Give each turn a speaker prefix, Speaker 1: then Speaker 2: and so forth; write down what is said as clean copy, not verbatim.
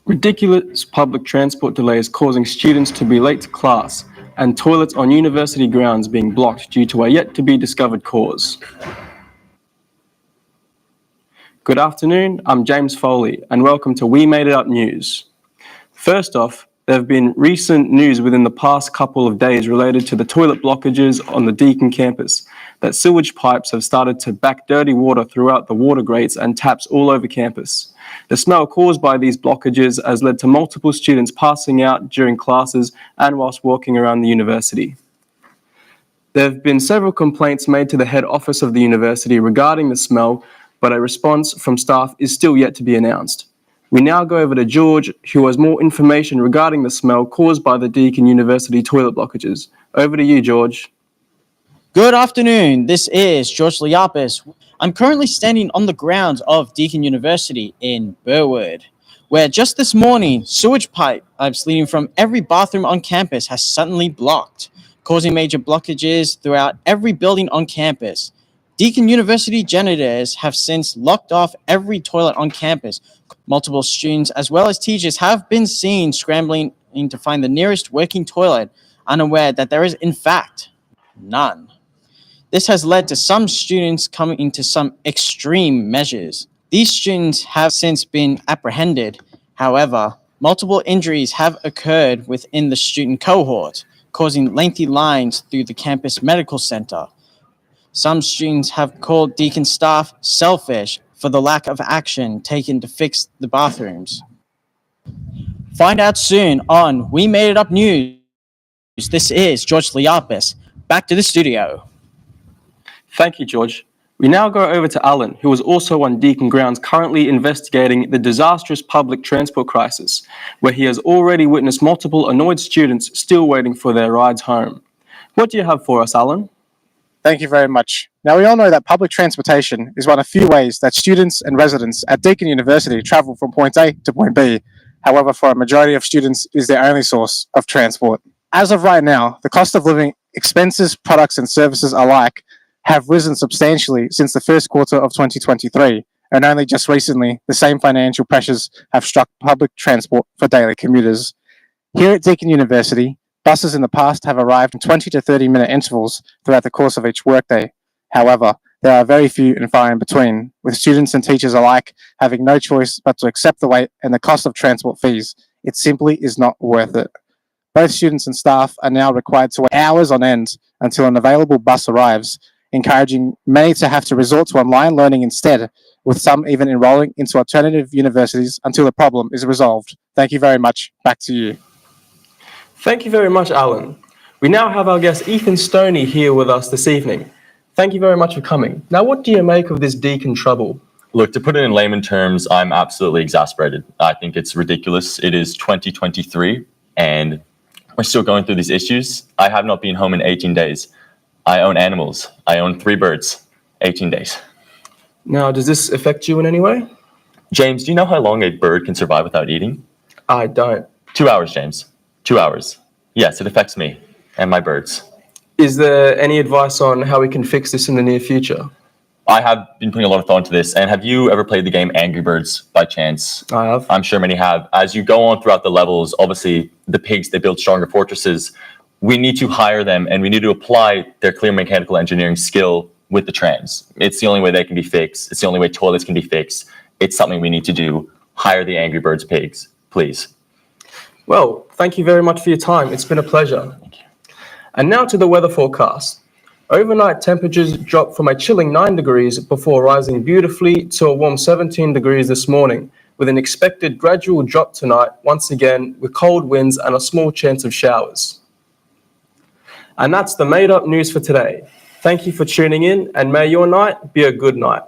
Speaker 1: Ridiculous public transport delays causing students to be late to class, and toilets on university grounds being blocked due to a yet-to-be-discovered cause. Good afternoon, I'm James Foley, and welcome to We Made It Up News. First off, there have been recent news within the past couple of days related to the toilet blockages on the Deakin campus, that sewage pipes have started to back dirty water throughout the water grates and taps all over campus. The smell caused by these blockages has led to multiple students passing out during classes and whilst walking around the university. There have been several complaints made to the head office of the university regarding the smell, but a response from staff is still yet to be announced. We now go over to George, who has more information regarding the smell caused by the Deakin University toilet blockages. Over to you, George.
Speaker 2: Good afternoon, this is George Liapis. I'm currently standing on the grounds of Deakin University in Burwood, where just this morning, sewage pipes leading from every bathroom on campus has suddenly blocked, causing major blockages throughout every building on campus. Deakin University janitors have since locked off every toilet on campus. Multiple students as well as teachers have been seen scrambling to find the nearest working toilet, unaware that there is in fact none. This has led to some students coming into some extreme measures. These students have since been apprehended. However, multiple injuries have occurred within the student cohort, causing lengthy lines through the campus medical center. Some students have called Deakin staff selfish for the lack of action taken to fix the bathrooms. Find out soon on We Made It Up News. This is George Liapis. Back to the studio.
Speaker 1: Thank you, George. We now go over to Alan, who is also on Deakin grounds currently investigating the disastrous public transport crisis, where he has already witnessed multiple annoyed students still waiting for their rides home. What do you have for us, Alan?
Speaker 3: Thank you very much. Now, we all know that public transportation is one of few ways that students and residents at Deakin University travel from point A to point B. However, for a majority of students, it is their only source of transport. As of right now, the cost of living, expenses, products and services alike have risen substantially since the first quarter of 2023, and only just recently, the same financial pressures have struck public transport for daily commuters. Here at Deakin University, buses in the past have arrived in 20 to 30-minute intervals throughout the course of each workday. However, there are very few and far in between, with students and teachers alike having no choice but to accept the wait and the cost of transport fees. It simply is not worth it. Both students and staff are now required to wait hours on end until an available bus arrives, encouraging many to have to resort to online learning instead, with some even enrolling into alternative universities until the problem is resolved. Thank you very much. Back to you.
Speaker 1: Thank you very much, Alan. We now have our guest Ethan Stoney here with us this evening. Thank you very much for coming. Now, what do you make of this Deakin trouble?
Speaker 4: Look, to put it in layman terms, I'm absolutely exasperated. I think it's ridiculous. It is 2023, and we're still going through these issues. I have not been home in 18 days. I own animals. I own 3 birds. 18 days.
Speaker 1: Now, does this affect you in any way?
Speaker 4: James, do you know how long a bird can survive without eating?
Speaker 1: I don't.
Speaker 4: 2 hours, James. 2 hours. Yes, it affects me and my birds.
Speaker 1: Is there any advice on how we can fix this in the near future?
Speaker 4: I have been putting a lot of thought into this. And have you ever played the game Angry Birds by chance?
Speaker 1: I have.
Speaker 4: I'm sure many have. As you go on throughout the levels, obviously the pigs, they build stronger fortresses. We need to hire them and we need to apply their clear mechanical engineering skill with the trams. It's the only way they can be fixed. It's the only way toilets can be fixed. It's something we need to do. Hire the Angry Birds pigs, please.
Speaker 1: Well, thank you very much for your time. It's been a pleasure.
Speaker 4: Thank you.
Speaker 1: And now to the weather forecast. Overnight temperatures dropped from a chilling 9 degrees before rising beautifully to a warm 17 degrees this morning, with an expected gradual drop tonight, once again with cold winds and a small chance of showers. And that's the made up news for today. Thank you for tuning in, and may your night be a good night.